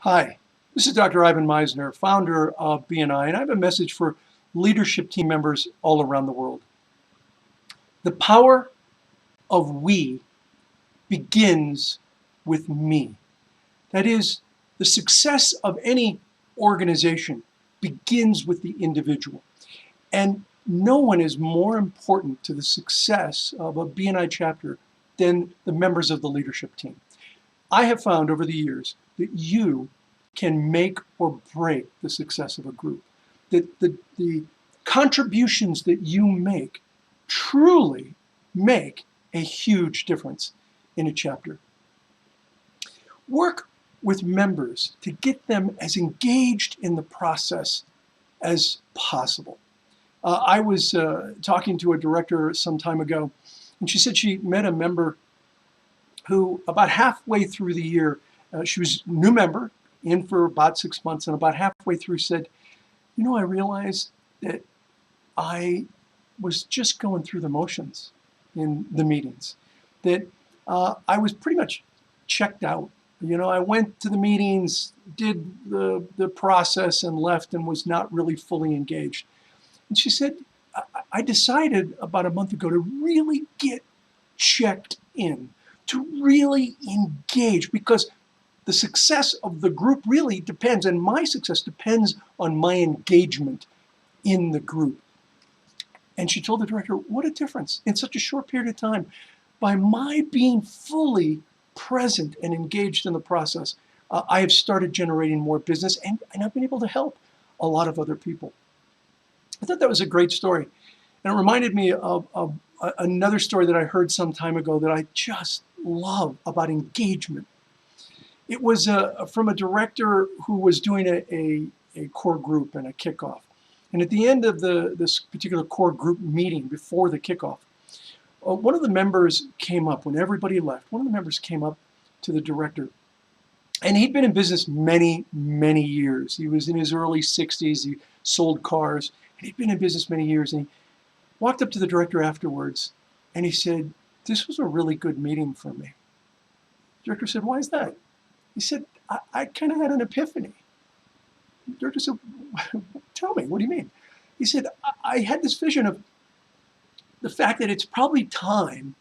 Hi, this is Dr. Ivan Misner, founder of BNI, and I have a message for leadership team members all around the world. The power of we begins with me. That is, the success of any organization begins with the individual. And no one is more important to the success of a BNI chapter than the members of the leadership team. I have found over the years that you can make or break the success of a group. That the contributions that you make truly make a huge difference in a chapter. Work with members to get them as engaged in the process as possible. I was talking to a director some time ago, and she said she met a member who about halfway through the year, she was a new member, in for about 6 months, and about halfway through said, I realized that I was just going through the motions in the meetings, that I was pretty much checked out. I went to the meetings, did the process and left and was not really fully engaged. And she said, I decided about a month ago to really get checked in, to really engage, because the success of the group really depends, and my success depends on my engagement in the group. And she told the director, what a difference in such a short period of time. By my being fully present and engaged in the process, I have started generating more business, and I've been able to help a lot of other people. I thought that was a great story. And it reminded me of another story that I heard some time ago that I just love about engagement. It was from a director who was doing a core group and a kickoff. And at the end of this particular core group meeting, before the kickoff, one of the members came up, when everybody left, one of the members came up to the director. And he'd been in business many, many years. He was in his early 60s. He sold cars. And he'd been in business many years. And he walked up to the director afterwards, and he said, this was a really good meeting for me. The director said, why is that? He said, I kind of had an epiphany. The director said, tell me, what do you mean? He said, I had this vision of the fact that it's probably time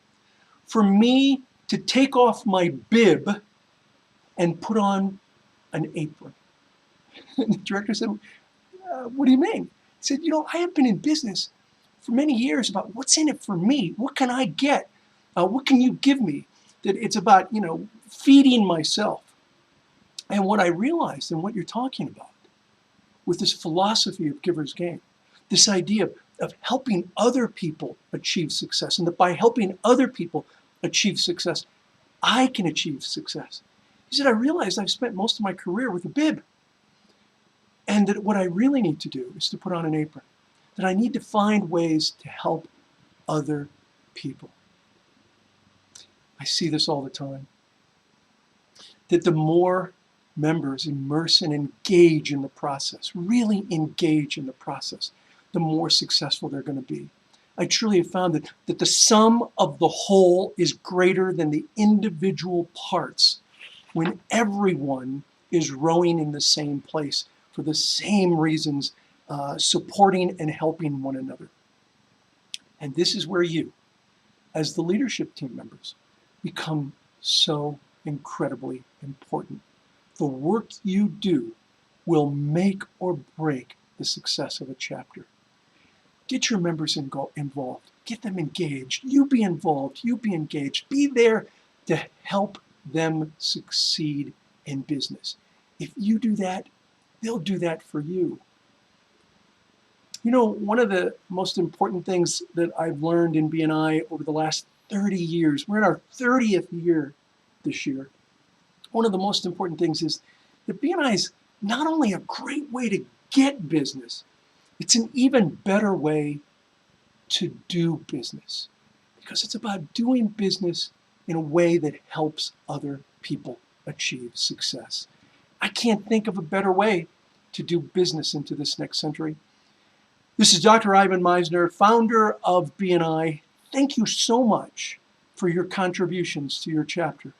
for me to take off my bib and put on an apron. And the director said, what do you mean? He said, I have been in business for many years about what's in it for me. What can I get? What can you give me? That it's about, feeding myself. And what I realized, and what you're talking about, with this philosophy of giver's gain, this idea of helping other people achieve success, and that by helping other people achieve success, I can achieve success. He said, I realized I've spent most of my career with a bib, and that what I really need to do is to put on an apron, that I need to find ways to help other people. I see this all the time, that the more members immerse and engage in the process, really engage in the process, the more successful they're going to be. I truly have found that the sum of the whole is greater than the individual parts when everyone is rowing in the same place for the same reasons, supporting and helping one another. And this is where you, as the leadership team members, become so incredibly important. The work you do will make or break the success of a chapter. Get your members involved. Get them engaged. You be involved. You be engaged. Be there to help them succeed in business. If you do that, they'll do that for you. One of the most important things that I've learned in BNI over the last 30 years, we're in our 30th year this year. One of the most important things is that BNI is not only a great way to get business, it's an even better way to do business, because it's about doing business in a way that helps other people achieve success. I can't think of a better way to do business into this next century. This is Dr. Ivan Misner, founder of BNI. Thank you so much for your contributions to your chapter.